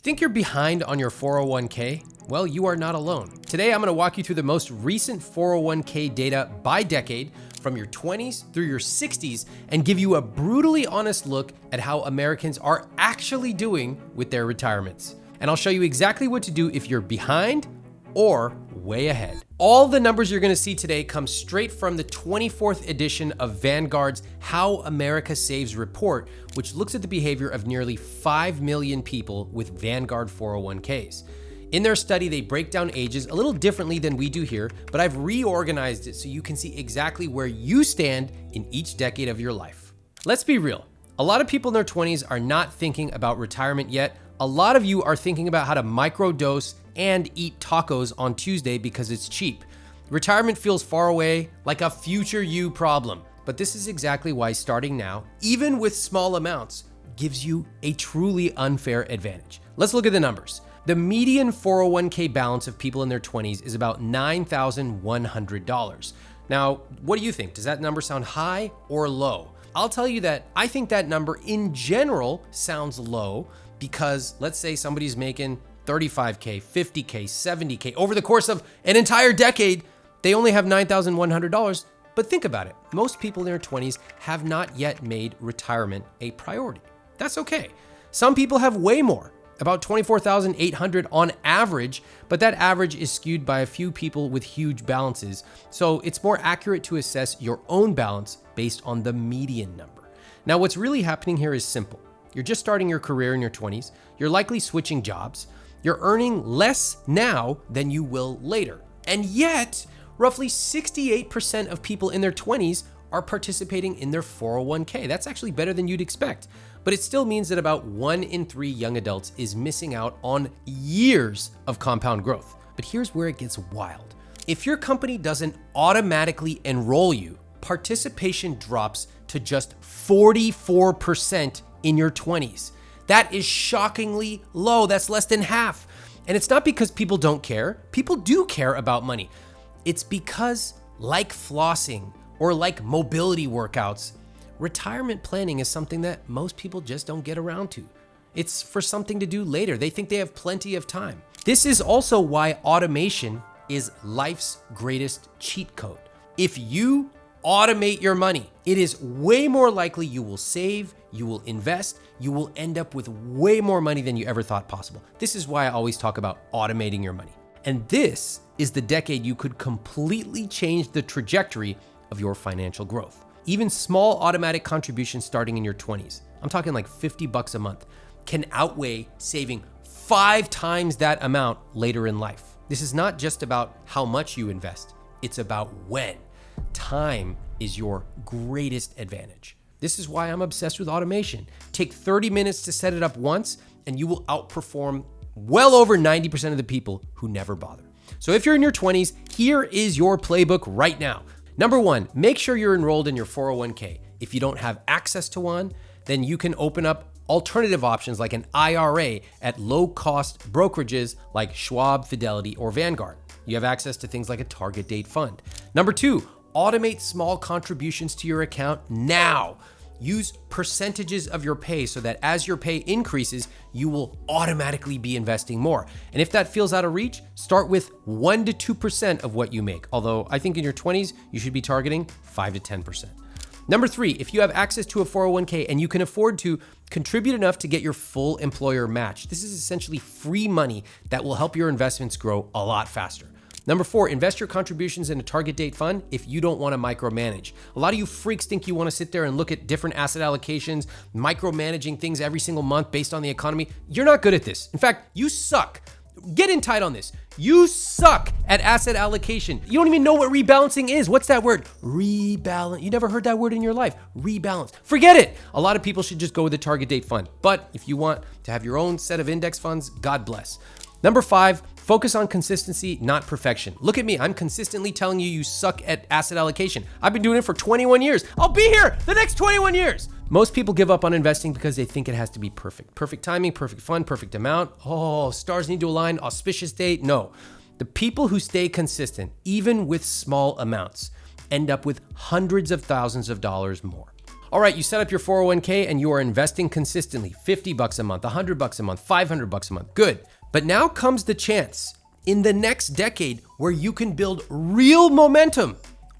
Think you're behind on your 401k? Well, you are not alone. Today, I'm going to walk you through the most recent 401k data by decade from your 20s through your 60s and give you a brutally honest look at how Americans are actually doing with their retirements. And I'll show you exactly what to do if you're behind or way ahead. All the numbers you're going to see today come straight from the 24th edition of Vanguard's How America Saves report, which looks at the behavior of nearly 5 million people with Vanguard 401ks. In their study, they break down ages a little differently than we do here, but I've reorganized it so you can see exactly where you stand in each decade of your life. Let's be real. A lot of people in their 20s are not thinking about retirement yet. A lot of you are thinking about how to microdose and eat tacos on Tuesday because it's cheap. Retirement feels far away, like a future you problem. But this is exactly why starting now, even with small amounts, gives you a truly unfair advantage. Let's look at the numbers. The median 401k balance of people in their 20s is about $9,100. Now, what do you think? Does that number sound high or low? I'll tell you that I think that number in general sounds low because let's say somebody's making 35K, 50K, 70K. Over the course of an entire decade, they only have $9,100. But think about it. Most people in their 20s have not yet made retirement a priority. That's okay. Some people have way more, about $24,800 on average, but that average is skewed by a few people with huge balances. So it's more accurate to assess your own balance based on the median number. Now, what's really happening here is simple. You're just starting your career in your 20s. You're likely switching jobs. You're earning less now than you will later. And yet, roughly 68% of people in their 20s are participating in their 401k. That's actually better than you'd expect. But it still means that about 1 in 3 young adults is missing out on years of compound growth. But here's where it gets wild. If your company doesn't automatically enroll you, participation drops to just 44% in your 20s. That is shockingly low. That's less than half. And it's not because people don't care. People do care about money. It's because, like flossing or like mobility workouts, retirement planning is something that most people just don't get around to. It's for something to do later. They think they have plenty of time. This is also why automation is life's greatest cheat code. If you automate your money, it is way more likely you will save, you will invest, you will end up with way more money than you ever thought possible. This is why I always talk about automating your money. And this is the decade you could completely change the trajectory of your financial growth. Even small automatic contributions starting in your 20s, I'm talking like $50 a month, can outweigh saving 5 times that amount later in life. This is not just about how much you invest, it's about when. Time is your greatest advantage. This is why I'm obsessed with automation. Take 30 minutes to set it up once, and you will outperform well over 90% of the people who never bother. So if you're in your 20s, here is your playbook right now. Number 1, make sure you're enrolled in your 401k. If you don't have access to one, then you can open up alternative options like an IRA at low-cost brokerages like Schwab, Fidelity, or Vanguard. You have access to things like a target date fund. Number 2, automate small contributions to your account now. Use percentages of your pay so that as your pay increases, you will automatically be investing more. And if that feels out of reach, start with 1 to 2% of what you make. Although I think in your 20s, you should be targeting 5 to 10%. Number 3, if you have access to a 401k and you can afford to contribute enough to get your full employer match, this is essentially free money that will help your investments grow a lot faster. Number 4, invest your contributions in a target date fund if you don't want to micromanage. A lot of you freaks think you want to sit there and look at different asset allocations, micromanaging things every single month based on the economy. You're not good at this. In fact, you suck. Get in tight on this. You suck at asset allocation. You don't even know what rebalancing is. What's that word? Rebalance. You never heard that word in your life. Rebalance. Forget it. A lot of people should just go with a target date fund. But if you want to have your own set of index funds, God bless. Number 5, focus on consistency, not perfection. Look at me. I'm consistently telling you suck at asset allocation. I've been doing it for 21 years. I'll be here the next 21 years. Most people give up on investing because they think it has to be perfect. Perfect timing, perfect fund, perfect amount. Oh, stars need to align, auspicious date. No. The people who stay consistent, even with small amounts, end up with hundreds of thousands of dollars more. All right, you set up your 401k and you are investing consistently, $50 a month, $100 a month, $500 a month. Good. But now comes the chance in the next decade where you can build real momentum,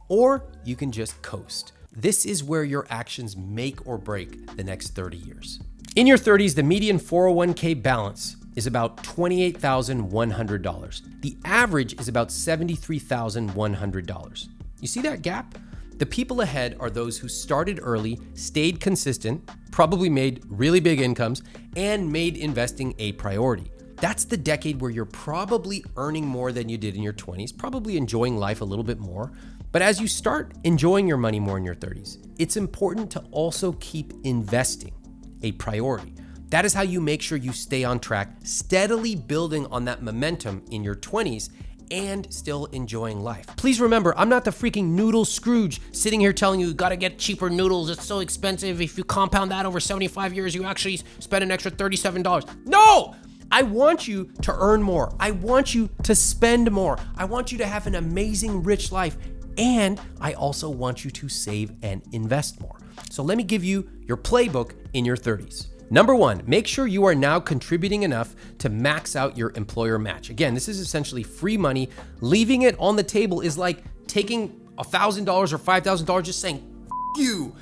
or you can just coast. This is where your actions make or break the next 30 years. In your 30s, the median 401k balance is about $28,100. The average is about $73,100. You see that gap? The people ahead are those who started early, stayed consistent, probably made really big incomes, and made investing a priority. That's the decade where you're probably earning more than you did in your 20s, probably enjoying life a little bit more. But as you start enjoying your money more in your 30s, it's important to also keep investing a priority. That is how you make sure you stay on track, steadily building on that momentum in your 20s and still enjoying life. Please remember, I'm not the freaking noodle Scrooge sitting here telling you gotta get cheaper noodles, it's so expensive. If you compound that over 75 years, you actually spend an extra $37. No! I want you to earn more. I want you to spend more. I want you to have an amazing, rich life. And I also want you to save and invest more. So let me give you your playbook in your 30s. Number one, make sure you are now contributing enough to max out your employer match. Again, this is essentially free money. Leaving it on the table is like taking $1,000 or $5,000, just saying, F you.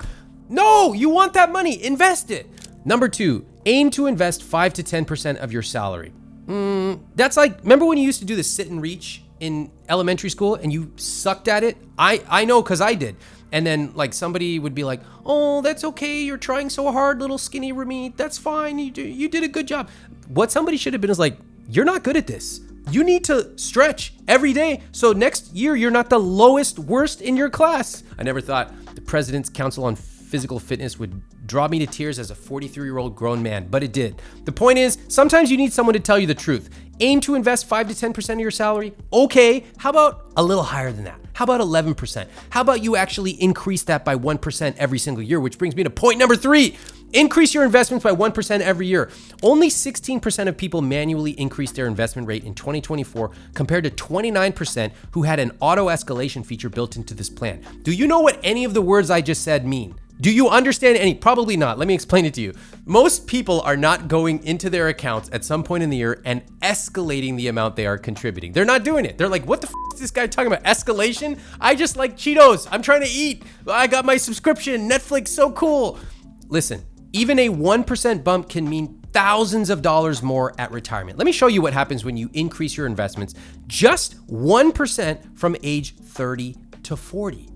No, you want that money, invest it. Number two, aim to invest 5 to 10% of your salary. That's like, remember when you used to do the sit and reach in elementary school and you sucked at it? I know, because I did. And then like somebody would be like, oh, that's okay. You're trying so hard, little skinny Ramit. That's fine. You did a good job. What somebody should have been is like, you're not good at this. You need to stretch every day. So next year, you're not the worst in your class. I never thought the President's Council on Physical Fitness would draw me to tears as a 43-year-old grown man, but it did. The point is, sometimes you need someone to tell you the truth. Aim to invest 5 to 10% of your salary. Okay, how about a little higher than that? How about 11%? How about you actually increase that by 1% every single year? Which brings me to point number 3. Increase your investments by 1% every year. Only 16% of people manually increased their investment rate in 2024 compared to 29% who had an auto escalation feature built into this plan. Do you know what any of the words I just said mean? Do you understand any? Probably not. Let me explain it to you. Most people are not going into their accounts at some point in the year and escalating the amount they are contributing. They're not doing it. They're like, what the f is this guy talking about? Escalation? I just like Cheetos. I'm trying to eat. I got my subscription. Netflix, so cool. Listen, even a 1% bump can mean thousands of dollars more at retirement. Let me show you what happens when you increase your investments just 1% from age 30 to 40.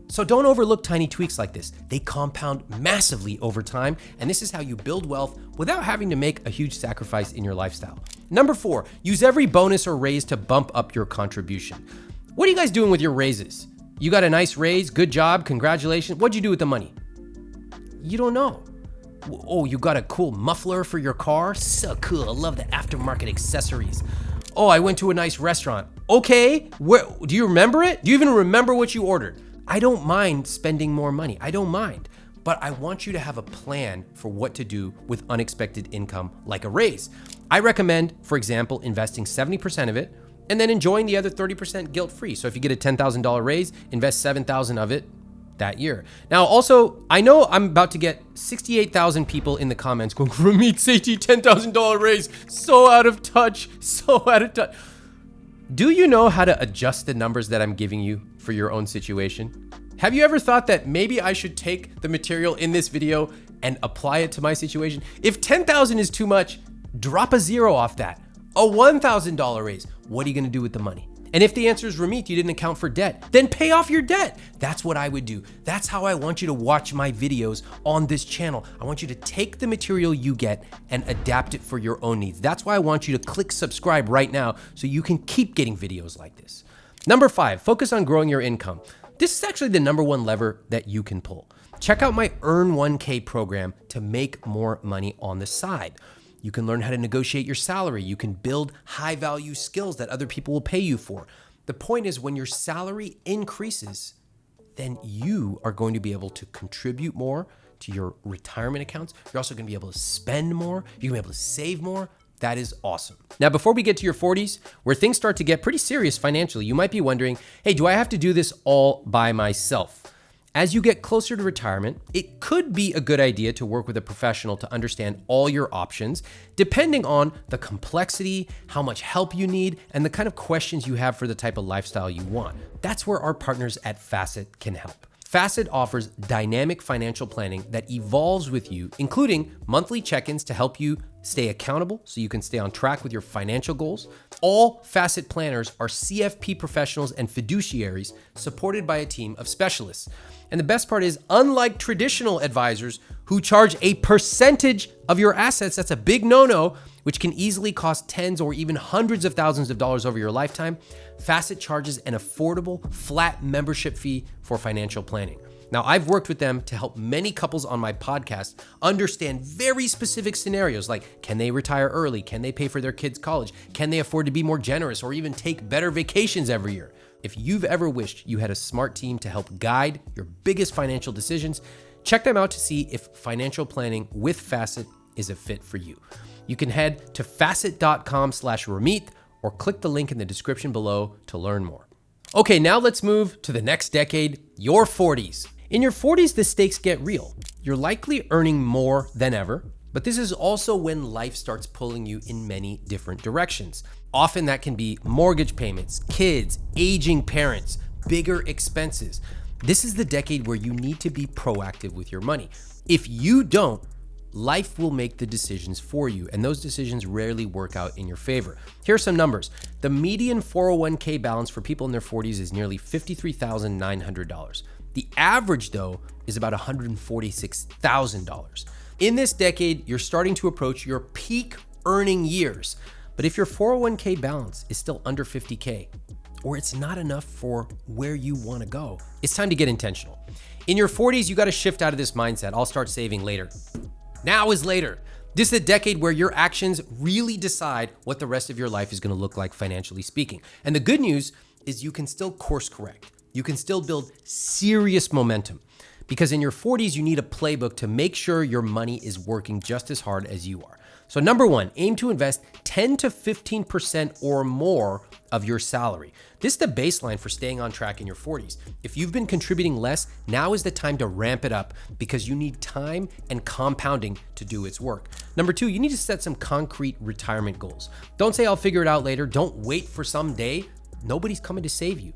So don't overlook tiny tweaks like this. They compound massively over time, and this is how you build wealth without having to make a huge sacrifice in your lifestyle. Number 4, use every bonus or raise to bump up your contribution. What are you guys doing with your raises? You got a nice raise, good job, congratulations. What'd you do with the money? You don't know. Oh, you got a cool muffler for your car? So cool, I love the aftermarket accessories. Oh, I went to a nice restaurant. Okay, do you remember it? Do you even remember what you ordered? I don't mind spending more money. I don't mind. But I want you to have a plan for what to do with unexpected income like a raise. I recommend, for example, investing 70% of it and then enjoying the other 30% guilt-free. So if you get a $10,000 raise, invest $7,000 of it that year. Now, also, I know I'm about to get 68,000 people in the comments going, Ramit Sethi, $10,000 raise, so out of touch, so out of touch. Do you know how to adjust the numbers that I'm giving you for your own situation? Have you ever thought that maybe I should take the material in this video and apply it to my situation? If 10,000 is too much, drop a 0 off that. A $1,000 raise, what are you gonna do with the money? And if the answer is Ramit, you didn't account for debt, then pay off your debt. That's what I would do. That's how I want you to watch my videos on this channel. I want you to take the material you get and adapt it for your own needs. That's why I want you to click subscribe right now so you can keep getting videos like this. Number 5, focus on growing your income. This is actually the number 1 lever that you can pull. Check out my Earn 1K program to make more money on the side. You can learn how to negotiate your salary. You can build high value skills that other people will pay you for. The point is, when your salary increases, then you are going to be able to contribute more to your retirement accounts. You're also going to be able to spend more. You're going to be able to save more. That is awesome. Now, before we get to your 40s, where things start to get pretty serious financially, you might be wondering, hey, do I have to do this all by myself? As you get closer to retirement, it could be a good idea to work with a professional to understand all your options, depending on the complexity, how much help you need, and the kind of questions you have for the type of lifestyle you want. That's where our partners at Facet can help. Facet offers dynamic financial planning that evolves with you, including monthly check-ins to help you stay accountable so you can stay on track with your financial goals. All Facet planners are CFP professionals and fiduciaries supported by a team of specialists. And the best part is, unlike traditional advisors who charge a percentage of your assets, that's a big no-no, which can easily cost tens or even hundreds of thousands of dollars over your lifetime, Facet charges an affordable, flat membership fee for financial planning. Now, I've worked with them to help many couples on my podcast understand very specific scenarios like, can they retire early? Can they pay for their kids' college? Can they afford to be more generous or even take better vacations every year? If you've ever wished you had a smart team to help guide your biggest financial decisions, check them out to see if financial planning with Facet is a fit for you. You can head to facet.com/Ramit or click the link in the description below to learn more. Okay, now let's move to the next decade, your 40s. In your 40s, the stakes get real. You're likely earning more than ever, but this is also when life starts pulling you in many different directions. Often that can be mortgage payments, kids, aging parents, bigger expenses. This is the decade where you need to be proactive with your money. If you don't, life will make the decisions for you, and those decisions rarely work out in your favor. Here are some numbers. The median 401k balance for people in their 40s is nearly $53,900. The average, though, is about $146,000. In this decade, you're starting to approach your peak earning years. But if your 401k balance is still under 50K, or it's not enough for where you want to go, it's time to get intentional. In your 40s, you got to shift out of this mindset. I'll start saving later. Now is later. This is a decade where your actions really decide what the rest of your life is going to look like financially speaking. And the good news is you can still course correct. You can still build serious momentum, because in your 40s, you need a playbook to make sure your money is working just as hard as you are. So number one, aim to invest 10 to 15% or more of your salary. This is the baseline for staying on track in your 40s. If you've been contributing less, now is the time to ramp it up, because you need time and compounding to do its work. Number two, you need to set some concrete retirement goals. Don't say, I'll figure it out later. Don't wait for some day. Nobody's coming to save you.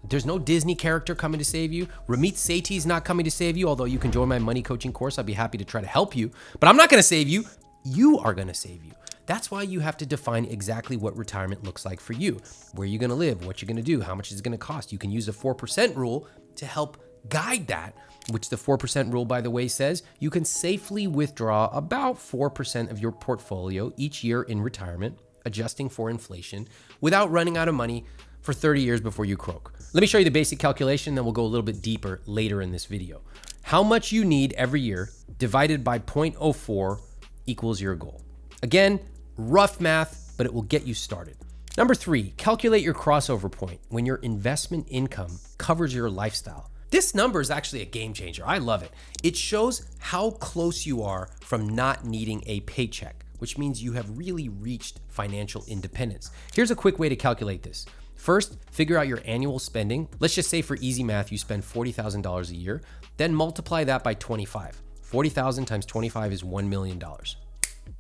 There's no Disney character coming to save you. Ramit Sethi is not coming to save you, although you can join my money coaching course. I'd be happy to try to help you, but I'm not going to save you. You are going to save you. That's why you have to define exactly what retirement looks like for you, where you're going to live, what you're going to do, how much it's going to cost. You can use the 4% rule to help guide that, which the 4% rule, by the way, says you can safely withdraw about 4% of your portfolio each year in retirement, adjusting for inflation, without running out of money for 30 years before you croak. Let me show you the basic calculation, then we'll go a little bit deeper later in this video. How much you need every year divided by 0.04 equals your goal. Again, rough math, but it will get you started. Number three, calculate your crossover point when your investment income covers your lifestyle. This number is actually a game changer. I love it. It shows how close you are from not needing a paycheck, which means you have really reached financial independence. Here's a quick way to calculate this. First, figure out your annual spending. Let's just say for easy math, you spend $40,000 a year, then multiply that by 25. 40,000 times 25 is $1 million.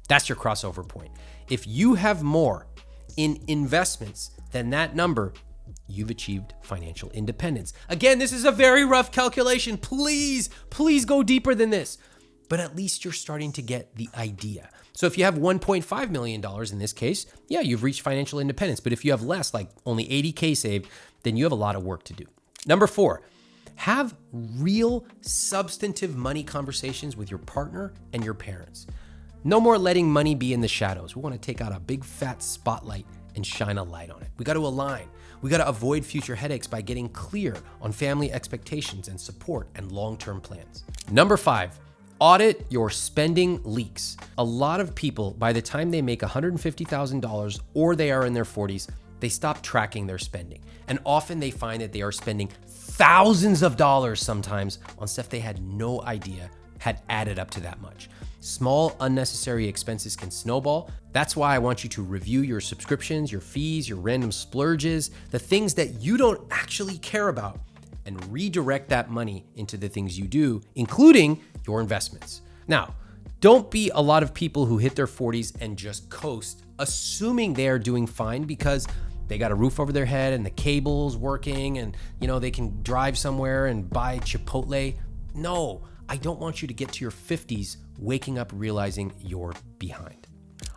That's your crossover point. If you have more in investments than that number, you've achieved financial independence. Again, this is a very rough calculation. Please go deeper than this. But at least you're starting to get the idea. So if you have $1.5 million in this case, yeah, you've reached financial independence. But if you have less, like only 80K saved, then you have a lot of work to do. Number four, have real substantive money conversations with your partner and your parents. No more letting money be in the shadows. We want to take out a big fat spotlight and shine a light on it. We got to align. We got to avoid future headaches by getting clear on family expectations and support and long-term plans. Number five, audit your spending leaks. A lot of people, by the time they make $150,000 or they are in their 40s, they stop tracking their spending. And often they find that they are spending thousands of dollars sometimes on stuff they had no idea had added up to that much. Small, unnecessary expenses can snowball. That's why I want you to review your subscriptions, your fees, your random splurges, the things that you don't actually care about. and redirect that money into the things you do, including your investments. Now, don't be a lot of people who hit their 40s and just coast, assuming they're doing fine because they got a roof over their head and the cable's working and, they can drive somewhere and buy Chipotle. No, I don't want you to get to your 50s waking up realizing you're behind.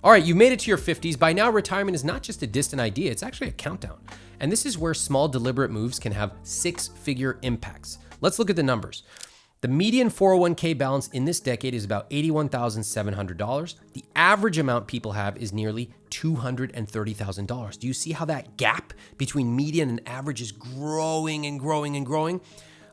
All right, you've made it to your 50s. By now, retirement is not just a distant idea, it's actually a countdown. And this is where small, deliberate moves can have six-figure impacts. Let's look at the numbers. The median 401k balance in this decade is about $81,700. The average amount people have is nearly $230,000. Do you see how that gap between median and average is growing and growing and growing?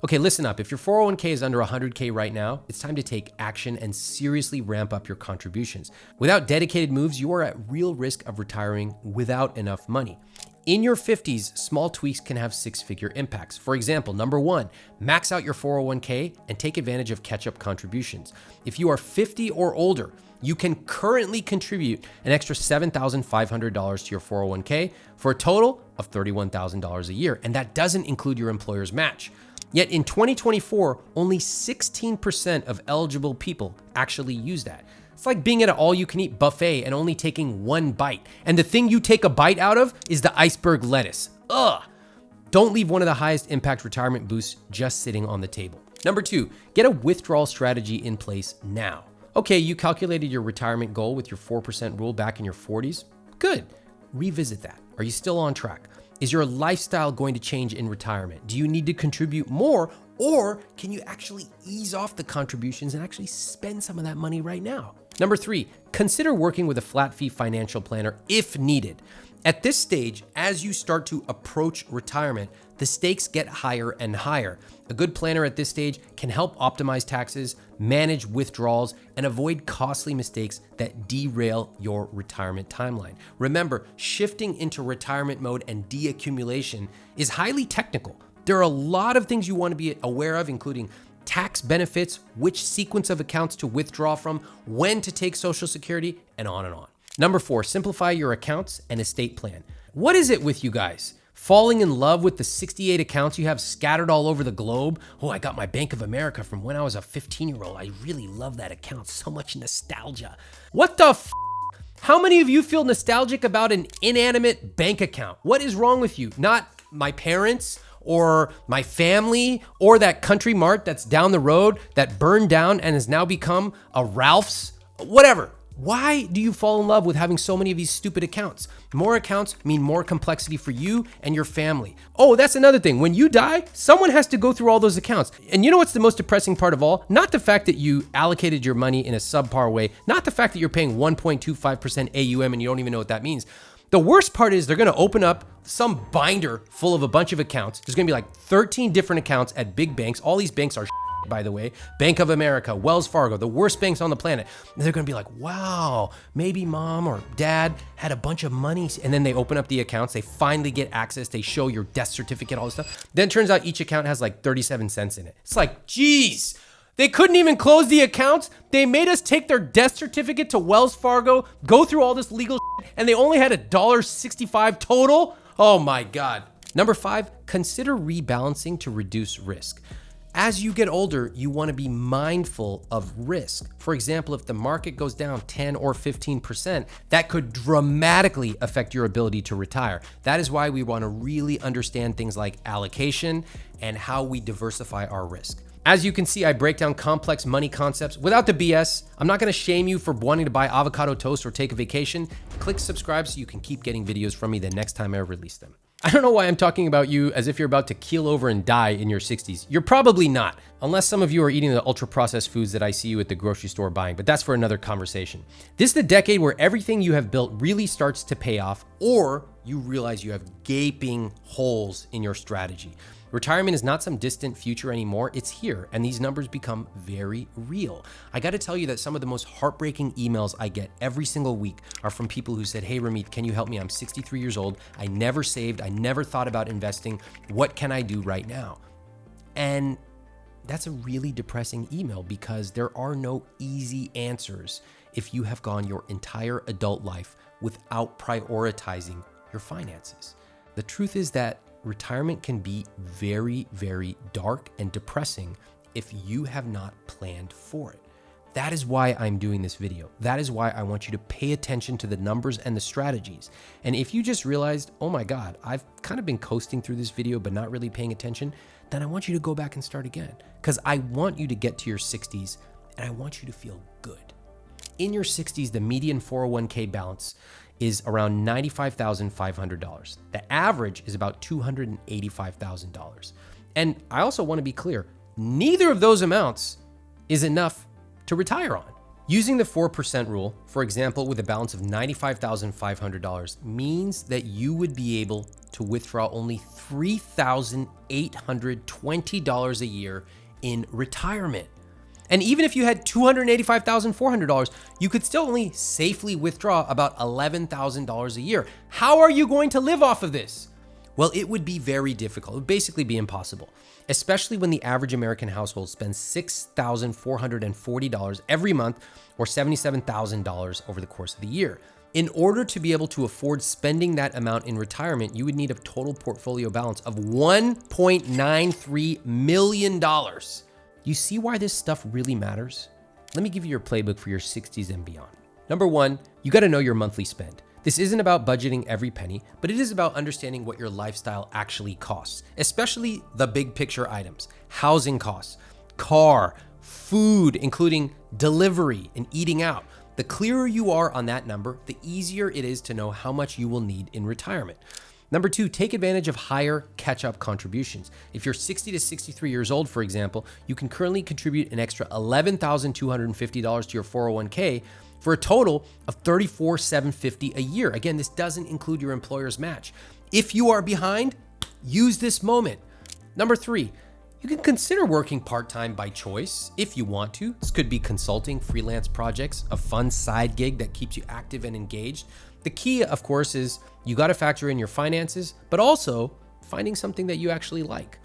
Okay, listen up. If your 401k is under 100k right now, it's time to take action and seriously ramp up your contributions. Without dedicated moves, you are at real risk of retiring without enough money. In your 50s, small tweaks can have six-figure impacts. For example, number one, max out your 401k and take advantage of catch-up contributions. If you are 50 or older, you can currently contribute an extra $7,500 to your 401k for a total of $31,000 a year, and that doesn't include your employer's match. Yet in 2024, only 16% of eligible people actually use that. It's like being at an all-you-can-eat buffet and only taking one bite. And the thing you take a bite out of is the iceberg lettuce. Ugh! Don't leave one of the highest impact retirement boosts just sitting on the table. Number two, get a withdrawal strategy in place now. Okay, you calculated your retirement goal with your 4% rule back in your 40s. Good. Revisit that. Are you still on track? Is your lifestyle going to change in retirement? Do you need to contribute more, or can you actually ease off the contributions and actually spend some of that money right now? Number three, consider working with a flat fee financial planner if needed. At this stage, as you start to approach retirement, the stakes get higher and higher. A good planner at this stage can help optimize taxes, manage withdrawals, and avoid costly mistakes that derail your retirement timeline. Remember, shifting into retirement mode and deaccumulation is highly technical. There are a lot of things you want to be aware of, including tax benefits, which sequence of accounts to withdraw from, when to take Social Security, and on and on. Number four, simplify your accounts and estate plan. What is it with you guys? Falling in love with the 68 accounts you have scattered all over the globe? Oh, I got my Bank of America from when I was a 15-year-old. I really love that account. So much nostalgia. What the f***? How many of you feel nostalgic about an inanimate bank account? What is wrong with you? Not my parents or my family or that Country Mart that's down the road that burned down and has now become a Ralph's? Whatever. Why do you fall in love with having so many of these stupid accounts? More accounts mean more complexity for you and your family. Oh, that's another thing. When you die, someone has to go through all those accounts. And you know what's the most depressing part of all? Not the fact that you allocated your money in a subpar way, not the fact that you're paying 1.25% AUM and you don't even know what that means. The worst part is they're going to open up some binder full of a bunch of accounts. There's going to be like 13 different accounts at big banks. All these banks are by the way, Bank of America, Wells Fargo, the worst banks on the planet. And they're going to be like, wow, maybe mom or dad had a bunch of money. And then they open up the accounts. They finally get access. They show your death certificate, all this stuff. Then it turns out each account has like 37 cents in it. It's like, geez, they couldn't even close the accounts. They made us take their death certificate to Wells Fargo, go through all this legal shit, and they only had $1.65 total. Oh my God. Number five, consider rebalancing to reduce risk. As you get older, you want to be mindful of risk. For example, if the market goes down 10 or 15%, that could dramatically affect your ability to retire. That is why we want to really understand things like allocation and how we diversify our risk. As you can see, I break down complex money concepts without the BS. I'm not going to shame you for wanting to buy avocado toast or take a vacation. Click subscribe so you can keep getting videos from me the next time I release them. I don't know why I'm talking about you as if you're about to keel over and die in your 60s. You're probably not, unless some of you are eating the ultra-processed foods that I see you at the grocery store buying, but that's for another conversation. This is the decade where everything you have built really starts to pay off, or you realize you have gaping holes in your strategy. Retirement is not some distant future anymore. It's here, and these numbers become very real. I got to tell you that some of the most heartbreaking emails I get every single week are from people who said, hey, Ramit, can you help me? I'm 63 years old. I never saved. I never thought about investing. What can I do right now? And that's a really depressing email because there are no easy answers if you have gone your entire adult life without prioritizing your finances. The truth is that retirement can be very, very dark and depressing if you have not planned for it. That is why I'm doing this video. That is why I want you to pay attention to the numbers and the strategies. And if you just realized, oh my God, I've kind of been coasting through this video, but not really paying attention, then I want you to go back and start again. Because I want you to get to your 60s and I want you to feel good. In your 60s, the median 401k balance is around $95,500. The average is about $285,000. And I also want to be clear, neither of those amounts is enough to retire on. Using the 4% rule, for example, with a balance of $95,500 means that you would be able to withdraw only $3,820 a year in retirement. And even if you had $285,400, you could still only safely withdraw about $11,000 a year. How are you going to live off of this? Well, it would be very difficult. It would basically be impossible, especially when the average American household spends $6,440 every month or $77,000 over the course of the year. In order to be able to afford spending that amount in retirement, you would need a total portfolio balance of $1.93 million. You see why this stuff really matters? Let me give you your playbook for your 60s and beyond. Number one, you got to know your monthly spend. This isn't about budgeting every penny, but it is about understanding what your lifestyle actually costs, especially the big picture items: housing costs, car, food, including delivery and eating out. The clearer you are on that number, the easier it is to know how much you will need in retirement. Number two, take advantage of higher catch-up contributions. If you're 60 to 63 years old, for example, you can currently contribute an extra $11,250 to your 401k for a total of $34,750 a year. Again, this doesn't include your employer's match. If you are behind, use this moment. Number three, you can consider working part-time by choice if you want to. This could be consulting, freelance projects, a fun side gig that keeps you active and engaged. The key, of course, is you got to factor in your finances, but also finding something that you actually like.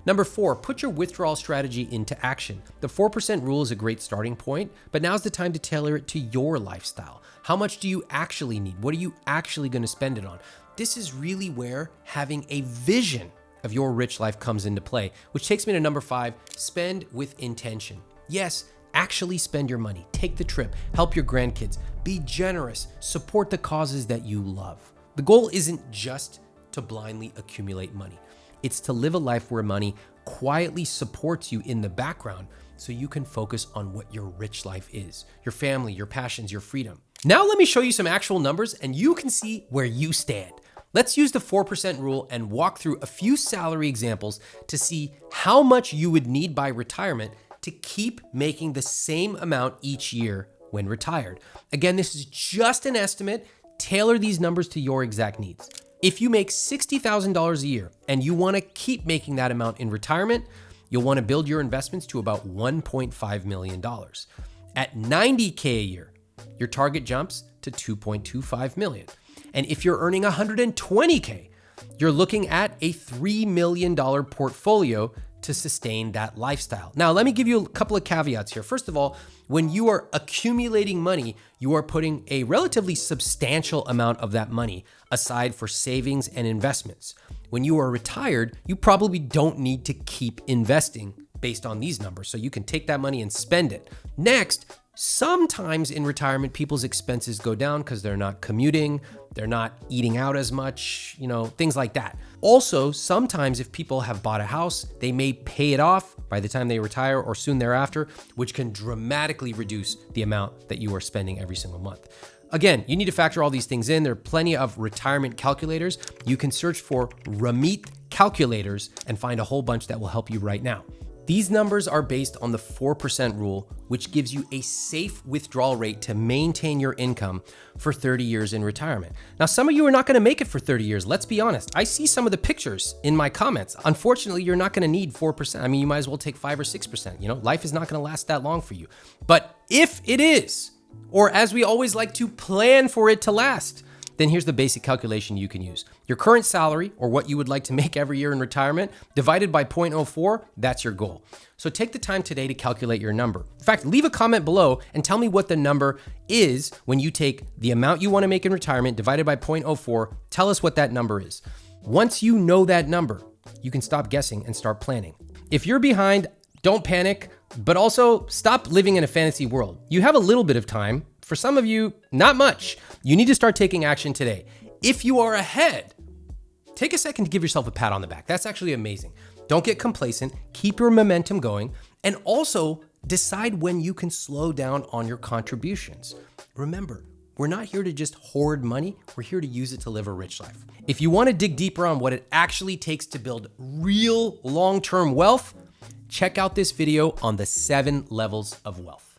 Number four, put your withdrawal strategy into action. The 4% rule is a great starting point, but now's the time to tailor it to your lifestyle. How much do you actually need? What are you actually going to spend it on? This is really where having a vision of your rich life comes into play, which takes me to number five, spend with intention. Yes, actually spend your money. Take the trip, help your grandkids, be generous, support the causes that you love. The goal isn't just to blindly accumulate money. It's to live a life where money quietly supports you in the background so you can focus on what your rich life is, your family, your passions, your freedom. Now let me show you some actual numbers and you can see where you stand. Let's use the 4% rule and walk through a few salary examples to see how much you would need by retirement to keep making the same amount each year when retired. Again, this is just an estimate. Tailor these numbers to your exact needs. If you make $60,000 a year and you want to keep making that amount in retirement, you'll want to build your investments to about $1.5 million. At $90K a year, your target jumps to $2.25 million. And if you're earning $120K, you're looking at a $3 million portfolio to sustain that lifestyle. Now, let me give you a couple of caveats here. First of all, when you are accumulating money, you are putting a relatively substantial amount of that money aside for savings and investments. When you are retired, you probably don't need to keep investing based on these numbers, so you can take that money and spend it. Next, sometimes in retirement, people's expenses go down because they're not commuting, they're not eating out as much, things like that. Also, sometimes if people have bought a house, they may pay it off by the time they retire or soon thereafter, which can dramatically reduce the amount that you are spending every single month. Again, you need to factor all these things in. There are plenty of retirement calculators. You can search for Ramit calculators and find a whole bunch that will help you right now. These numbers are based on the 4% rule, which gives you a safe withdrawal rate to maintain your income for 30 years in retirement. Now, some of you are not going to make it for 30 years. Let's be honest. I see some of the pictures in my comments. Unfortunately, you're not going to need 4%. I mean, you might as well take 5 or 6%. Life is not going to last that long for you. But if it is, or as we always like to plan for it to last, then here's the basic calculation you can use. Your current salary, or what you would like to make every year in retirement, divided by 0.04, that's your goal. So take the time today to calculate your number. In fact, leave a comment below and tell me what the number is when you take the amount you want to make in retirement divided by 0.04. Tell us what that number is. Once you know that number, you can stop guessing and start planning. If you're behind, don't panic, but also stop living in a fantasy world. You have a little bit of time. For some of you, not much. You need to start taking action today. If you are ahead, take a second to give yourself a pat on the back. That's actually amazing. Don't get complacent. Keep your momentum going. And also decide when you can slow down on your contributions. Remember, we're not here to just hoard money. We're here to use it to live a rich life. If you want to dig deeper on what it actually takes to build real long-term wealth, check out this video on the 7 levels of wealth.